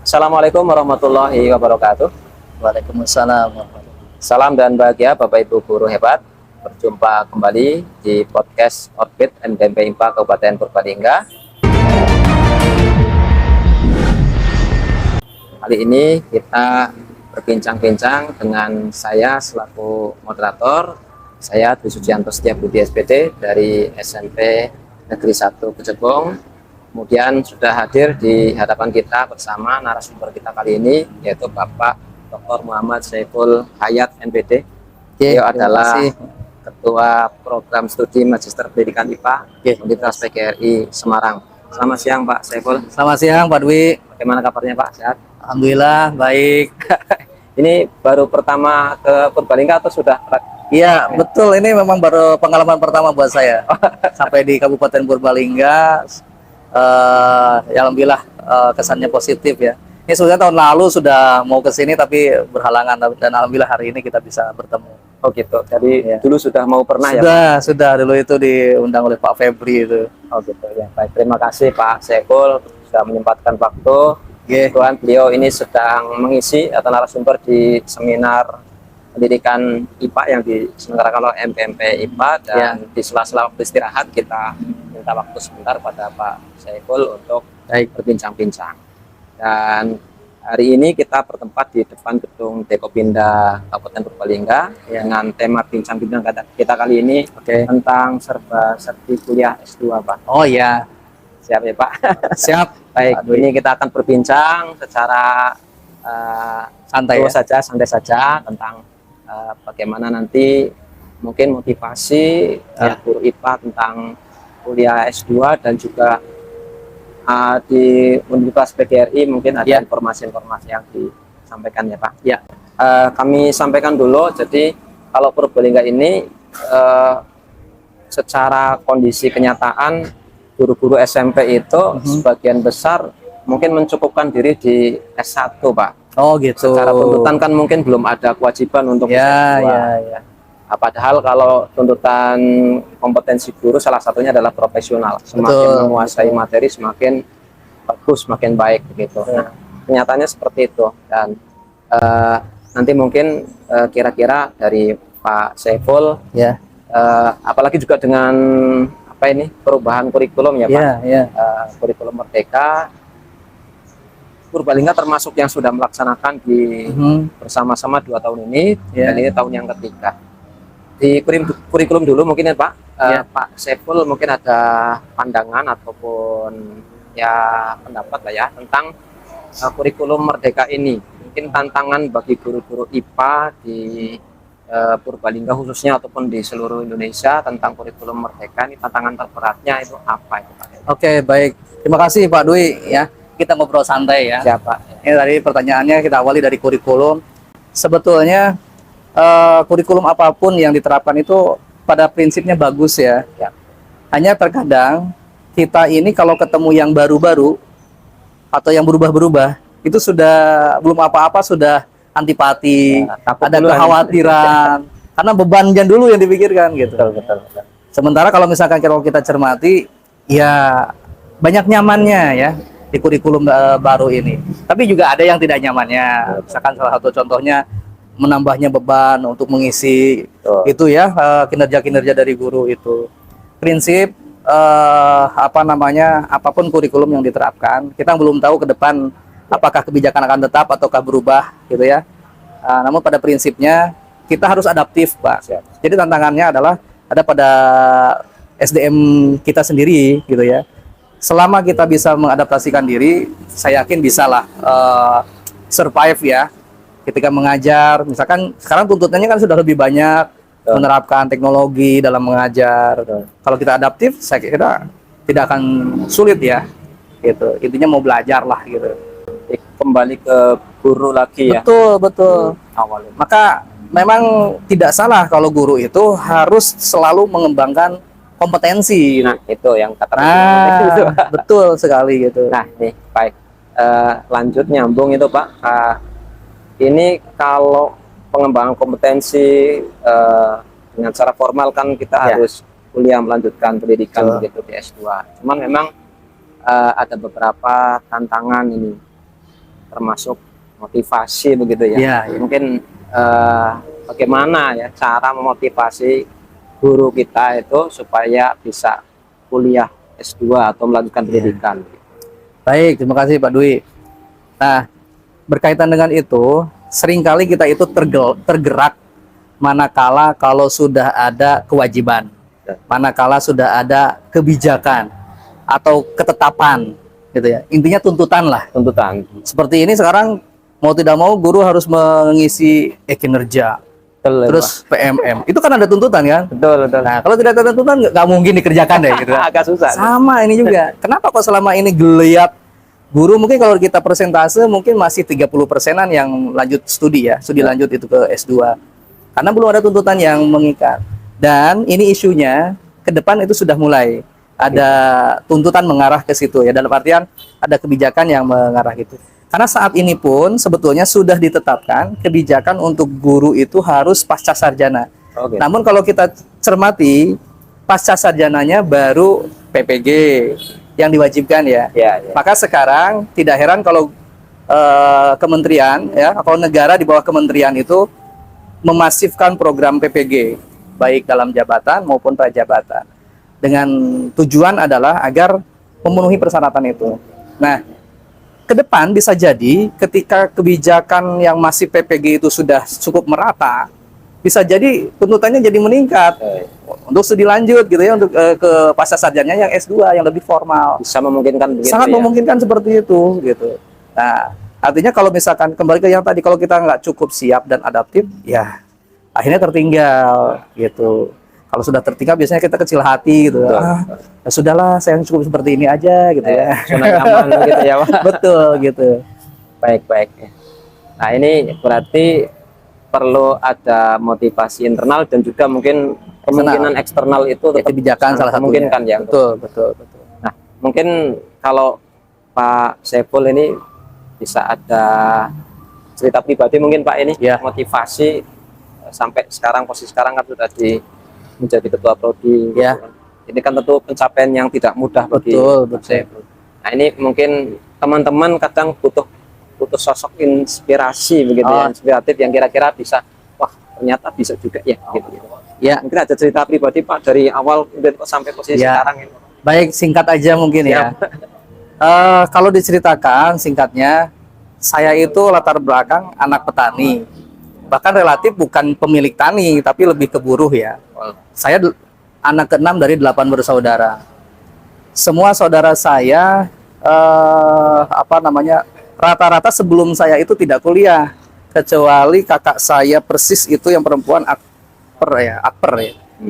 Assalamualaikum warahmatullahi wabarakatuh. Waalaikumsalam. Salam dan bahagia Bapak Ibu guru hebat. Berjumpa kembali di podcast Orbit NBMP IMPA Kabupaten Purbalingga. Kali ini kita berbincang-bincang dengan saya selaku moderator. Saya Dwi Sujianto Setiabudi SPD dari SMP Negeri 1 Kejebong. Kemudian sudah hadir di hadapan kita bersama narasumber kita kali ini, yaitu Bapak Dr. Muhammad Saiful Hayat MPD. Beliau adalah Ketua Program Studi Magister Pendidikan IPA Universitas PGRI Semarang. Selamat siang Pak Saiful. Selamat siang Pak Dwi. Bagaimana kabarnya Pak? Sehat? Alhamdulillah baik. Ini baru pertama ke Purbalingga atau sudah? Iya betul, ini memang baru pengalaman pertama buat saya. Sampai di Kabupaten Purbalingga. Ya alhamdulillah kesannya positif ya. Ini sebenarnya tahun lalu sudah mau ke sini tapi berhalangan, dan alhamdulillah hari ini kita bisa bertemu. Oh gitu. Jadi ya, dulu sudah mau pernah sudah dulu itu diundang oleh Pak Febri itu. Oh gitu ya. Baik, terima kasih Pak Saiful sudah menyempatkan waktu. Kebetulan beliau ini sedang mengisi atau narasumber di seminar pendidikan IPA yang diselenggarakan oleh MPMP IPA, dan di sela-sela waktu istirahat kita minta waktu sebentar pada Pak Saiful untuk berbincang-bincang. Dan hari ini kita bertempat di depan gedung Dekopinda Kabupaten Purbalingga dengan tema bincang-bincang kita kali ini tentang serba-serbi kuliah S2 Pak. Oh iya. Siap ya Pak? Siap. Baik, ini kita akan berbincang secara santai saja tentang bagaimana nanti mungkin motivasi guru IPA tentang kuliah S2, dan juga di Universitas PGRI mungkin ada informasi-informasi yang disampaikan ya Pak. Ya, kami sampaikan dulu. Jadi kalau Purbalingga ini secara kondisi kenyataan guru-guru SMP itu sebagian besar mungkin mencukupkan diri di S1 Pak. Oh gitu. Secara tuntutan kan mungkin belum ada kewajiban untuk S2. Padahal kalau tuntutan kompetensi guru salah satunya adalah profesional. Semakin menguasai materi semakin bagus, semakin baik begitu. Nah, kenyataannya seperti itu. Dan nanti mungkin kira-kira dari Pak Saiful, apalagi juga dengan perubahan kurikulum ya Pak. Kurikulum Merdeka, Purbalingga termasuk yang sudah melaksanakan di bersama-sama 2 tahun ini, dan ini tahun yang ketiga. Di kurikulum dulu mungkin ya Pak, Pak Saiful mungkin ada pandangan ataupun ya pendapat lah ya tentang kurikulum Merdeka ini. Mungkin tantangan bagi guru-guru IPA di Purbalingga khususnya ataupun di seluruh Indonesia tentang kurikulum Merdeka ini, tantangan terberatnya itu apa itu Pak? Oke, baik. Terima kasih Pak Dwi ya. Kita ngobrol santai ya. Siapa? Ini tadi pertanyaannya kita awali dari kurikulum. Sebetulnya kurikulum apapun yang diterapkan itu pada prinsipnya bagus ya. Hanya terkadang kita ini kalau ketemu yang baru-baru atau yang berubah-berubah, itu sudah belum apa-apa sudah antipati, ada kekhawatiran, karena bebannya dulu yang dipikirkan gitu. Betul. Sementara kalau misalkan kalau kita cermati, ya banyak nyamannya ya di kurikulum baru ini. Tapi juga ada yang tidak nyamannya. Misalkan salah satu contohnya menambahnya beban untuk mengisi itu ya kinerja-kinerja dari guru itu. Prinsip apapun kurikulum yang diterapkan, kita belum tahu ke depan apakah kebijakan akan tetap ataukah berubah gitu ya. Namun pada prinsipnya kita harus adaptif Pak. Jadi tantangannya adalah ada pada SDM kita sendiri gitu ya. Selama kita bisa mengadaptasikan diri, saya yakin bisalah survive ya ketika mengajar. Misalkan sekarang tuntutannya kan sudah lebih banyak menerapkan teknologi dalam mengajar. Kalau kita adaptif, saya kira tidak akan sulit ya gitu. Intinya mau belajar lah gitu. Kembali ke guru lagi ya. Betul awalnya. Maka memang tidak salah kalau guru itu harus selalu mengembangkan kompetensi. Nah, itu yang kata betul sekali gitu. Nah, nih, baik. Lanjut nyambung itu, Pak. Ini kalau pengembangan kompetensi dengan secara formal kan kita harus kuliah melanjutkan pendidikan begitu di S2. Cuman memang ada beberapa tantangan ini. termasuk motivasi begitu ya. Ya, ya. Mungkin bagaimana ya cara memotivasi guru kita itu supaya bisa kuliah S2 atau melanjutkan pendidikan. Baik, terima kasih Pak Dwi. Nah, berkaitan dengan itu, seringkali kita itu tergerak manakala kalau sudah ada kewajiban, manakala sudah ada kebijakan atau ketetapan, gitu ya. Intinya tuntutan lah. Tuntutan. Seperti ini sekarang mau tidak mau guru harus mengisi kinerja, terus PMM. Itu kan ada tuntutan kan? Betul, betul. Nah, kalau tidak ada tuntutan nggak mungkin dikerjakan deh gitu. Agak susah. Sama ini juga. Kenapa kok selama ini geliat guru, mungkin kalau kita persentase mungkin masih 30%-an yang lanjut studi ya, studi lanjut itu ke S2. Karena belum ada tuntutan yang mengikat. Dan ini isunya ke depan itu sudah mulai ada tuntutan mengarah ke situ ya, dalam artian ada kebijakan yang mengarah gitu. Karena saat ini pun sebetulnya sudah ditetapkan kebijakan untuk guru itu harus pasca sarjana. Oke. Namun kalau kita cermati, pasca sarjananya baru PPG yang diwajibkan ya. Ya, ya. Maka sekarang tidak heran kalau kementerian ya, kalau negara di bawah kementerian itu memasifkan program PPG baik dalam jabatan maupun prajabatan dengan tujuan adalah agar memenuhi persyaratan itu. Nah, ke depan bisa jadi ketika kebijakan yang masih PPG itu sudah cukup merata, bisa jadi tuntutannya jadi meningkat untuk studi lanjut gitu ya, untuk ke pasca sarjana yang S2 yang lebih formal. Bisa memungkinkan begitu. Sangat ya? memungkinkan seperti itu gitu. Nah, artinya kalau misalkan kembali ke yang tadi, kalau kita nggak cukup siap dan adaptif, ya akhirnya tertinggal gitu. Kalau sudah tertinggal biasanya kita kecil hati gitu. Ya sudahlah, saya cukup seperti ini aja gitu ya. Zona nyaman gitu ya, Pak. Betul gitu. Baik, baik. Nah, ini berarti perlu ada motivasi internal dan juga mungkin kemungkinan eksternal itu Ya, tetap kebijakan salah satunya. memungkinkan ya. Betul, betul, betul. Nah, mungkin kalau Pak Saiful ini bisa ada cerita pribadi mungkin Pak ini Ya. motivasi sampai sekarang, posisi sekarang kan sudah menjadi ketua prodi. Ya. Gitu kan. Ini kan tentu pencapaian yang tidak mudah bagi Betul, Pak betul. Saiful. Nah, ini mungkin teman-teman kadang butuh sosok inspirasi begitu ya, inspiratif yang kira-kira bisa, wah ternyata bisa juga ya gitu. Ya, Mungkin ada cerita pribadi Pak dari awal kemudian kok sampai posisi Ya. sekarang ini. baik, singkat aja mungkin ya. Kalau diceritakan singkatnya, saya itu latar belakang anak petani. Bahkan relatif bukan pemilik tani, tapi lebih ke buruh ya. Saya anak ke-6 dari 8 bersaudara. Semua saudara saya rata-rata sebelum saya itu tidak kuliah, kecuali kakak saya persis itu yang perempuan akper ya.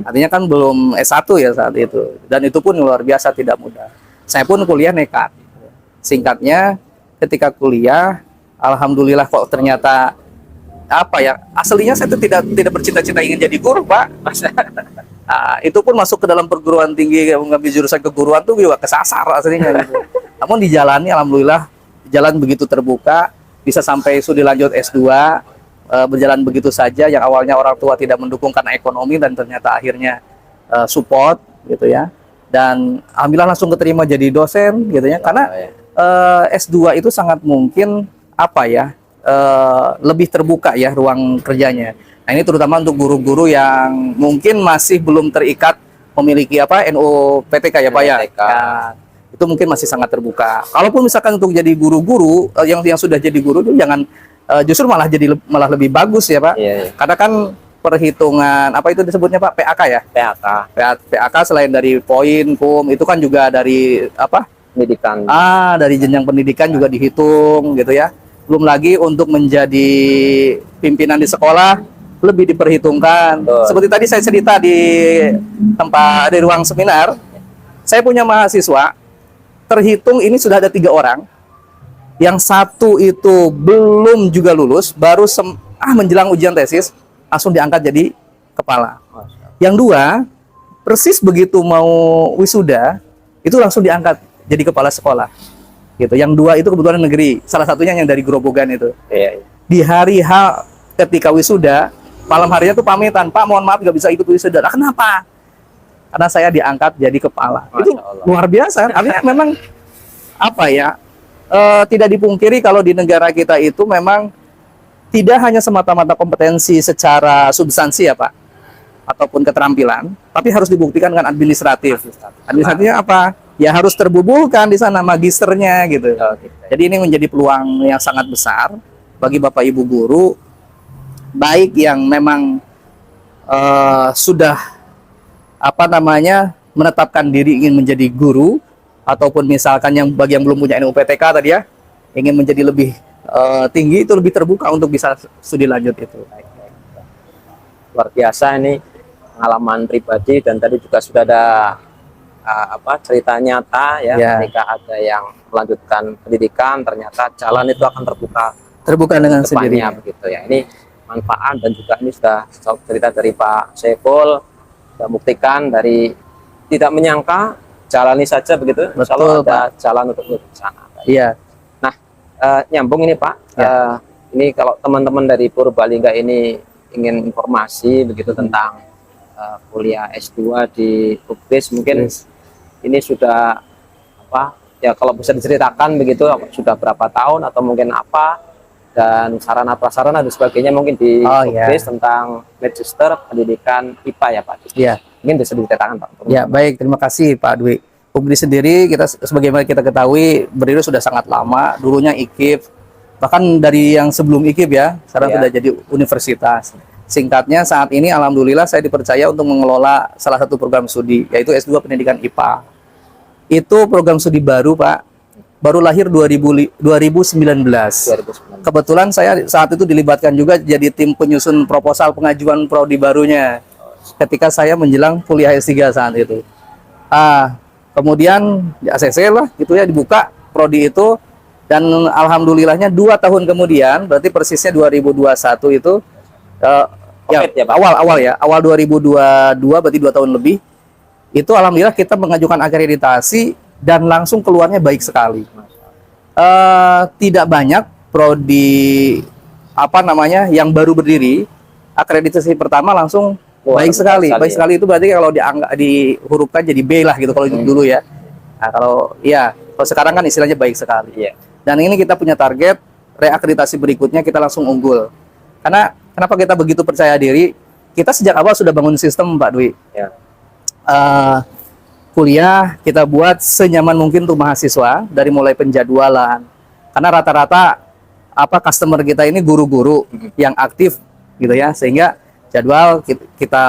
Artinya kan belum S1 ya saat itu. Dan itu pun luar biasa tidak mudah. Saya pun kuliah nekat. Singkatnya, ketika kuliah, alhamdulillah kok ternyata aslinya saya itu tidak bercita-cita ingin jadi guru, Pak. Nah, itu pun masuk ke dalam perguruan tinggi, mengambil jurusan keguruan tuh juga kesasar aslinya gitu. Namun dijalani, alhamdulillah jalan begitu terbuka, bisa sampai studi lanjut S2, berjalan begitu saja. Yang awalnya orang tua tidak mendukung karena ekonomi, dan ternyata akhirnya support gitu ya. Dan alhamdulillah langsung keterima jadi dosen gitu ya. Karena S2 itu sangat mungkin lebih terbuka ya ruang kerjanya. Nah, ini terutama untuk guru-guru yang mungkin masih belum terikat memiliki NUPTK ya Pak ya. Ya, itu mungkin masih sangat terbuka. Kalaupun misalkan untuk jadi guru-guru yang sudah jadi guru itu jangan justru malah lebih bagus ya Pak. Iya. Karena kan perhitungan itu disebutnya Pak PAK ya. PAK selain dari poin, itu kan juga dari Pendidikan. Dari jenjang pendidikan juga dihitung gitu ya. Belum lagi untuk menjadi pimpinan di sekolah lebih diperhitungkan. Seperti tadi saya cerita di ruang seminar, saya punya mahasiswa, terhitung ini sudah ada 3 orang, yang satu itu belum juga lulus, baru menjelang ujian tesis langsung diangkat jadi kepala. Yang 2 persis begitu mau wisuda itu langsung diangkat jadi kepala sekolah. Gitu. Yang 2 itu kebetulan negeri, salah satunya yang dari Grobogan itu. Iya. Di hari H ketika wisuda, malam harinya tuh pamitan, Pak mohon maaf nggak bisa ikut wisuda. Nah, kenapa? Karena saya diangkat jadi kepala. Itu luar biasa. Artinya memang tidak dipungkiri kalau di negara kita itu memang tidak hanya semata-mata kompetensi secara substansi ya Pak, ataupun keterampilan, tapi harus dibuktikan dengan administratif. Administratifnya apa? Ya harus terbubuhkan di sana magisternya gitu. Jadi ini menjadi peluang yang sangat besar bagi Bapak Ibu guru, baik yang memang sudah menetapkan diri ingin menjadi guru, ataupun misalkan yang bagi yang belum punya NUPTK tadi ya, ingin menjadi lebih tinggi, itu lebih terbuka untuk bisa studi lanjut itu. Luar biasa ini pengalaman pribadi, dan tadi juga sudah ada cerita nyata ya, ketika ada yang melanjutkan pendidikan ternyata jalan itu akan terbuka dengan sendirinya begitu ya. Ini manfaat, dan juga ini sudah cerita dari Pak Saiful, sudah buktikan dari tidak menyangka, jalani saja begitu. Betul, ada Pak. Jalan untuk menuju sana. Iya. Nah, nyambung ini Pak, ini kalau teman-teman dari Purbalingga ini ingin informasi begitu tentang kuliah S2 di UPBIS, mungkin ini sudah ya kalau bisa diceritakan begitu, sudah berapa tahun atau mungkin apa, dan sarana prasarana dan sebagainya mungkin di UPBIS tentang magister pendidikan IPA ya Pak. Iya. Mungkin bisa diceritakan Pak. Ya baik, terima kasih Pak Dwi. UPBIS sendiri, kita sebagaimana kita ketahui berdiri sudah sangat lama. Dulunya IKIP, bahkan dari yang sebelum IKIP ya, sekarang sudah jadi universitas. Singkatnya, saat ini alhamdulillah saya dipercaya untuk mengelola salah satu program studi, yaitu S2 Pendidikan IPA. Itu program studi baru Pak, baru lahir 2019. Kebetulan saya saat itu dilibatkan juga jadi tim penyusun proposal pengajuan prodi barunya ketika saya menjelang kuliah S3 saat itu. Kemudian di ACC lah gitu ya, dibuka prodi itu, dan alhamdulillahnya 2 tahun kemudian, berarti persisnya 2021 itu awal 2022, berarti 2 tahun lebih, itu alhamdulillah kita mengajukan akreditasi dan langsung keluarnya baik sekali. Tidak banyak prodi yang baru berdiri, akreditasi pertama langsung baik sekali. Baik sekali itu berarti kalau dihurufkan jadi B lah gitu kalau dulu ya. Nah, kalau sekarang kan istilahnya baik sekali. Dan ini kita punya target reakreditasi berikutnya kita langsung unggul. Karena kenapa kita begitu percaya diri? Kita sejak awal sudah bangun sistem Pak Dwi. Kuliah kita buat senyaman mungkin untuk mahasiswa, dari mulai penjadwalan. Karena rata-rata customer kita ini guru-guru yang aktif gitu ya, sehingga jadwal kita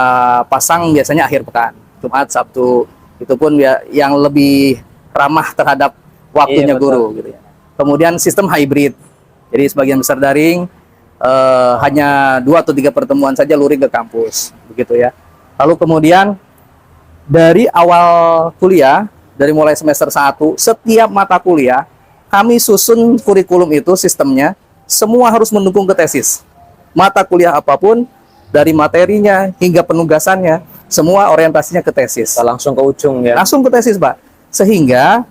pasang biasanya akhir pekan, Jumat, Sabtu. Itu pun yang lebih ramah terhadap waktunya guru gitu ya. Kemudian sistem hybrid. Jadi sebagian besar daring, hanya 2 atau 3 pertemuan saja luring ke kampus begitu ya. Lalu kemudian dari awal kuliah, dari mulai semester 1, setiap mata kuliah kami susun kurikulum itu, sistemnya semua harus mendukung ke tesis. Mata kuliah apapun, dari materinya hingga penugasannya, semua orientasinya ke tesis. Langsung ke ujung ya. Langsung ke tesis Pak. Sehingga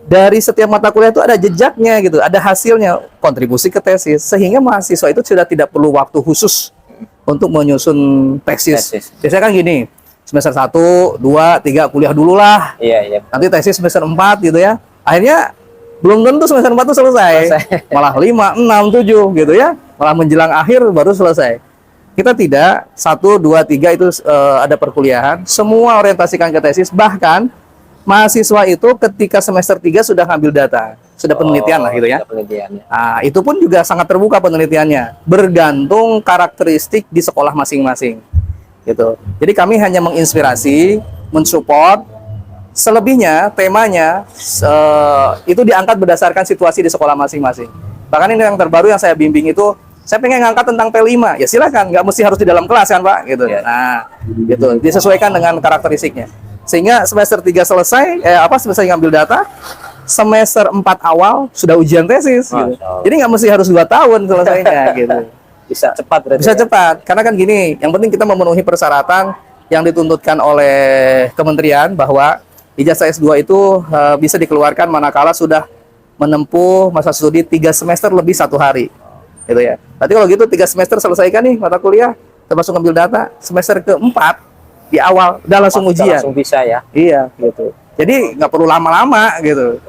dari setiap mata kuliah itu ada jejaknya gitu, ada hasilnya, kontribusi ke tesis. Sehingga mahasiswa itu sudah tidak perlu waktu khusus untuk menyusun tesis. Biasanya kan gini, semester 1, 2, 3 kuliah dulu lah. Nanti tesis semester 4 gitu ya. Akhirnya belum tentu semester 4 itu selesai. Malah 5, 6, 7 gitu ya. Malah menjelang akhir baru selesai. Kita tidak, 1, 2, 3 itu ada perkuliahan. Semua orientasikan ke tesis. Bahkan mahasiswa itu ketika semester 3 sudah ngambil data. Sudah penelitian lah gitu ya. Nah, itu pun juga sangat terbuka penelitiannya. Bergantung karakteristik di sekolah masing-masing. Gitu. Jadi kami hanya menginspirasi, mensupport. Selebihnya temanya itu diangkat berdasarkan situasi di sekolah masing-masing. Bahkan ini yang terbaru yang saya bimbing itu, saya pengen ngangkat tentang P5, ya silakan, nggak mesti harus di dalam kelas kan Pak, gitu. Nah, gitu, disesuaikan dengan karakteristiknya. Sehingga semester 3 selesai, selesai ngambil data, semester 4 awal sudah ujian tesis. Gitu. Jadi nggak mesti harus 2 tahun selesainya, gitu. Bisa cepat berarti. Bisa cepat, karena kan gini, yang penting kita memenuhi persyaratan yang dituntutkan oleh kementerian bahwa ijazah S2 itu bisa dikeluarkan manakala sudah menempuh masa studi 3 semester lebih 1 hari. Gitu ya. Berarti kalau gitu 3 semester selesaikan nih mata kuliah, termasuk ngambil data, semester keempat di awal udah langsung ujian. Langsung bisa ya. Iya, gitu. Jadi nggak perlu lama-lama gitu.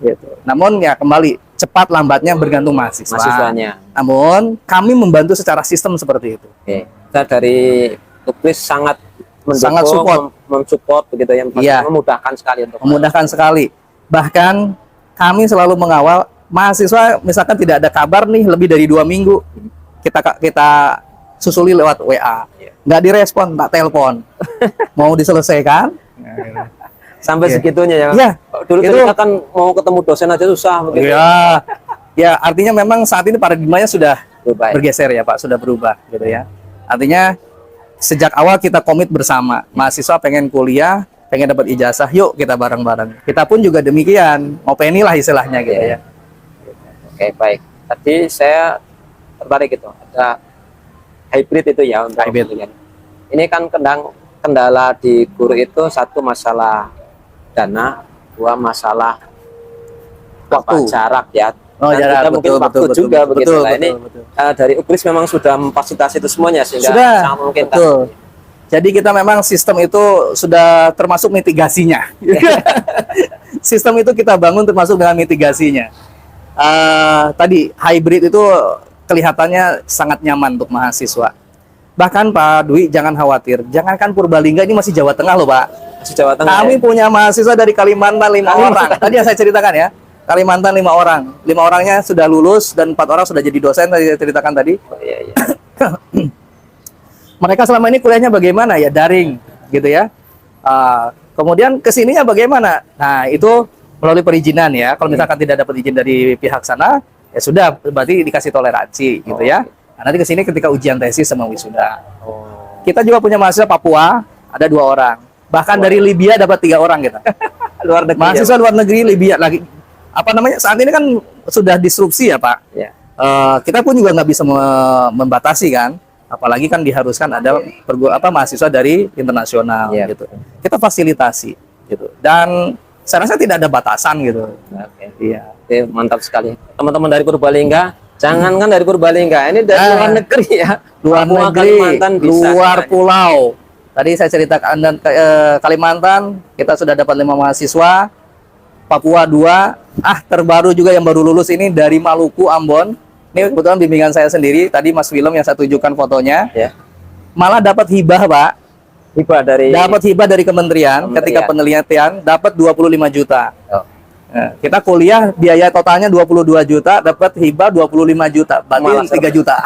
Gitu. Namun ya kembali cepat lambatnya bergantung mahasiswa. Mahasiswanya. Namun kami membantu secara sistem seperti itu. Oke. Kita dari Ukris sangat mendukung, Sangat support. mensupport begitu ya, Iya. memudahkan sekali untuk Memudahkan sekali. Bahkan kami selalu mengawal mahasiswa, misalkan tidak ada kabar nih lebih dari 2 minggu, kita susuli lewat WA. Iya. Nggak direspon, tak telepon. Mau diselesaikan? sampai Iya. segitunya ya. Iya. Dulu Itu- kita kan mau ketemu dosen aja susah begitu. Ya, ya artinya memang saat ini paradigmanya sudah Berubah, ya. bergeser ya Pak, sudah berubah gitu ya. Artinya sejak awal kita komit bersama, mahasiswa pengen kuliah, pengen dapat ijazah, yuk kita bareng-bareng. Kita pun juga demikian, mau penny lah istilahnya gitu ya. Oke, baik. Tadi saya tertarik itu ada hybrid itu ya untuk Hybrid. kuliah. Ini kan kendala di guru itu, satu masalah dana, dua masalah Waktu. jarak ya. Oh, Dan jarak, kita mungkin betul, waktu betul, juga betul, begitu. betul, Nah, ini betul. dari Ukris memang sudah memfasilitasi itu semuanya sehingga Sudah, sangat memungkinkan. betul. Jadi kita memang sistem itu sudah termasuk mitigasinya. Sistem itu kita bangun termasuk dengan mitigasinya. Tadi hybrid itu kelihatannya sangat nyaman untuk mahasiswa. Bahkan Pak Dwi jangan khawatir, jangankan Purbalingga, ini masih Jawa Tengah loh Pak. Masih Jawa Tengah. Kami ya? punya mahasiswa dari Kalimantan 5 orang. Tadi yang saya ceritakan ya, Kalimantan 5 orang. 5 orangnya sudah lulus dan 4 orang sudah jadi dosen tadi saya ceritakan tadi. Oh, iya, iya. Mereka selama ini kuliahnya bagaimana ya, daring gitu ya. Kemudian kesininya bagaimana? Nah itu melalui perizinan ya. Kalau misalkan tidak dapat izin dari pihak sana, ya sudah berarti dikasih toleransi gitu ya. Nah, nanti kesini ketika ujian tesis sama wisuda. Oh. Kita juga punya mahasiswa Papua, ada 2 orang. Bahkan dari Libya dapat 3 orang kita. Luar negeri. Mahasiswa luar negeri Libya lagi. Apa namanya? Saat ini kan sudah disrupsi ya Pak. Ya. Kita pun juga nggak bisa membatasi kan. Apalagi kan diharuskan ada mahasiswa dari internasional Iya, gitu. Kita fasilitasi gitu. Dan saya rasa tidak ada batasan gitu. Oke. Iya. Oke, mantap sekali. Teman-teman dari Purbalingga, jangankan dari Purbalingga, ini dari luar negeri ya. Luar Papua, negeri, Kalimantan bisa luar semuanya. pulau. Tadi saya ceritakan dan Kalimantan kita sudah dapat 5 mahasiswa, Papua 2, terbaru juga yang baru lulus ini dari Maluku, Ambon. Ini kebetulan bimbingan saya sendiri. Tadi Mas Willem yang saya tunjukkan fotonya, Ya. malah dapat hibah Pak. Hibah dari Dapat hibah dari kementerian, ketika penelitian dapat 25 juta. Oh. Nah, kita kuliah biaya totalnya 22 juta, dapat hibah 25 juta, Malah berarti 3 juta.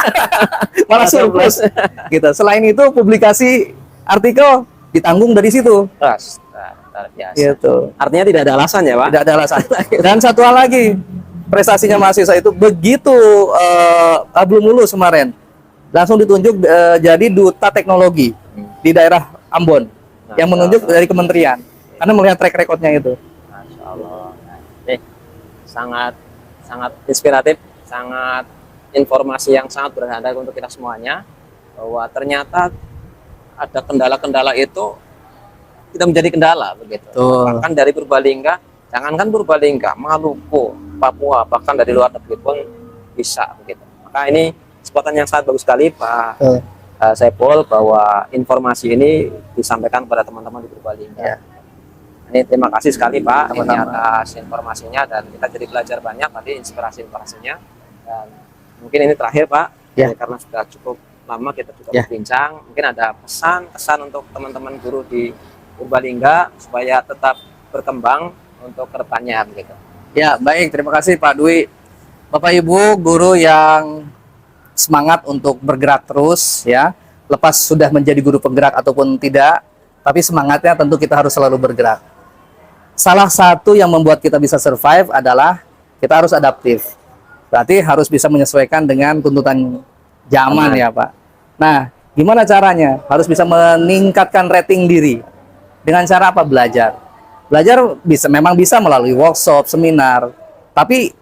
Malah surplus. Gitu. Selain itu publikasi artikel ditanggung dari situ. Ras. Luar biasa. Gitu. Artinya tidak ada alasan ya, Pak? Tidak ada alasan. Dan satu hal lagi, prestasinya mahasiswa itu begitu belum lulus kemarin, langsung ditunjuk jadi duta teknologi di daerah Ambon yang menunjuk dari kementerian karena melihat track recordnya itu. Masya Allah. Ini sangat sangat inspiratif, sangat informasi yang sangat berharga untuk kita semuanya, bahwa ternyata ada kendala-kendala itu tidak menjadi kendala begitu. Betul. Bahkan dari Purbalingga, jangankan Purbalingga, Maluku, Papua, bahkan dari luar negeri pun bisa begitu. Maka ini kesempatan yang sangat bagus sekali Pak Saiful, bahwa informasi ini disampaikan kepada teman-teman di Purbalingga. Ya. Ini terima kasih sekali Pak ini Sama-sama. atas informasinya, dan kita jadi belajar banyak tadi inspirasi-inspirasinya. Dan mungkin ini terakhir Pak, Ya. karena sudah cukup lama kita juga Ya. berbincang. Mungkin ada pesan-kesan untuk teman-teman guru di Purbalingga supaya tetap berkembang untuk kedepannya begitu. Ya, baik. Terima kasih Pak Dwi. Bapak Ibu guru yang semangat untuk bergerak terus ya. Lepas sudah menjadi guru penggerak ataupun tidak, tapi semangatnya tentu kita harus selalu bergerak. Salah satu yang membuat kita bisa survive adalah kita harus adaptif. Berarti harus bisa menyesuaikan dengan tuntutan zaman ya Pak. Nah, gimana caranya? Harus bisa meningkatkan rating diri. Dengan cara apa? Belajar. Belajar memang bisa melalui workshop, seminar. Tapi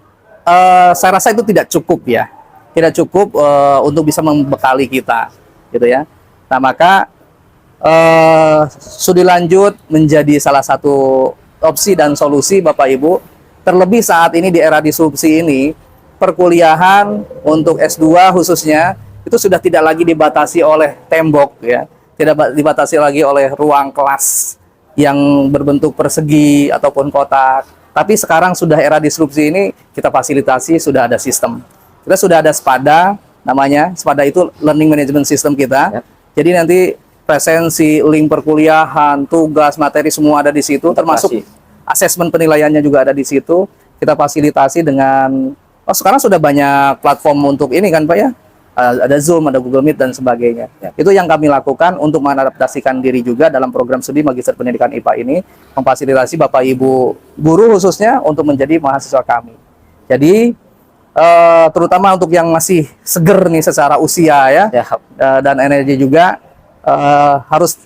saya rasa itu tidak cukup ya. Tidak cukup untuk bisa membekali kita, gitu ya. Nah, maka studi lanjut menjadi salah satu opsi dan solusi Bapak Ibu. Terlebih saat ini di era disrupsi ini, perkuliahan untuk S2 khususnya itu sudah tidak lagi dibatasi oleh tembok ya. Tidak dibatasi lagi oleh ruang kelas yang berbentuk persegi ataupun kotak. Tapi sekarang sudah era disrupsi ini, kita fasilitasi, sudah ada sistem. Kita sudah ada SPADA, namanya. SPADA itu Learning Management System kita. Yap. Jadi nanti presensi, link perkuliahan, tugas, materi semua ada di situ, termasuk asesmen penilaiannya juga ada di situ. Kita fasilitasi dengan, sekarang sudah banyak platform untuk ini kan Pak ya? Ada Zoom, ada Google Meet dan sebagainya. Ya. Itu yang kami lakukan untuk mengadaptasikan diri juga dalam program studi Magister Pendidikan IPA ini, memfasilitasi Bapak Ibu guru khususnya untuk menjadi mahasiswa kami. Jadi terutama untuk yang masih seger nih secara usia ya, dan energi juga, harus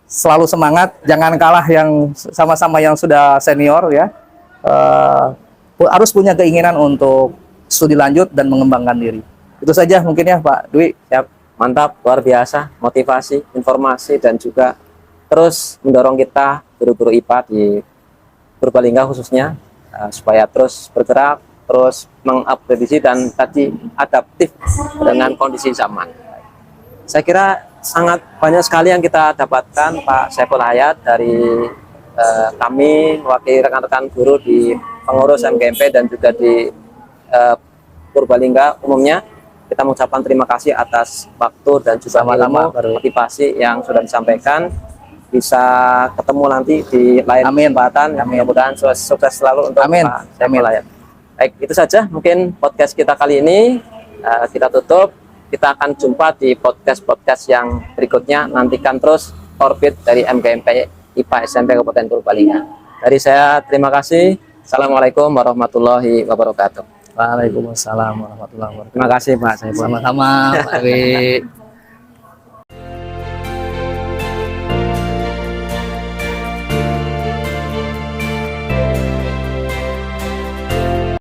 selalu semangat, jangan kalah yang sama-sama yang sudah senior ya. Harus punya keinginan untuk studi lanjut dan mengembangkan diri. Itu saja mungkin ya Pak Dwi. Siap, mantap, luar biasa, motivasi, informasi, dan juga terus mendorong kita guru-guru IPA di Purbalingga khususnya supaya terus bergerak, terus mengupgrade dan tadi adaptif dengan kondisi zaman. Saya kira sangat banyak sekali yang kita dapatkan Pak Saiful Hayat dari kami mewakili rekan-rekan guru di pengurus MGMP dan juga di Purbalingga umumnya. Kita mengucapkan terima kasih atas waktu dan juga ilmu, motivasi yang sudah disampaikan. Bisa ketemu nanti di lain kesempatan. Mudah-mudahan sukses selalu untuk Pak Saiful Hayat. Baik, itu saja mungkin podcast kita kali ini. Kita tutup. Kita akan jumpa di podcast-podcast yang berikutnya. Nantikan terus orbit dari MGMP IPA SMP Kabupaten Purbalingga. Dari saya terima kasih. Assalamualaikum warahmatullahi wabarakatuh. Waalaikumsalam warahmatullahi wabarakatuh. Terima kasih Pak Saiful. Sama-sama Pak Dwi.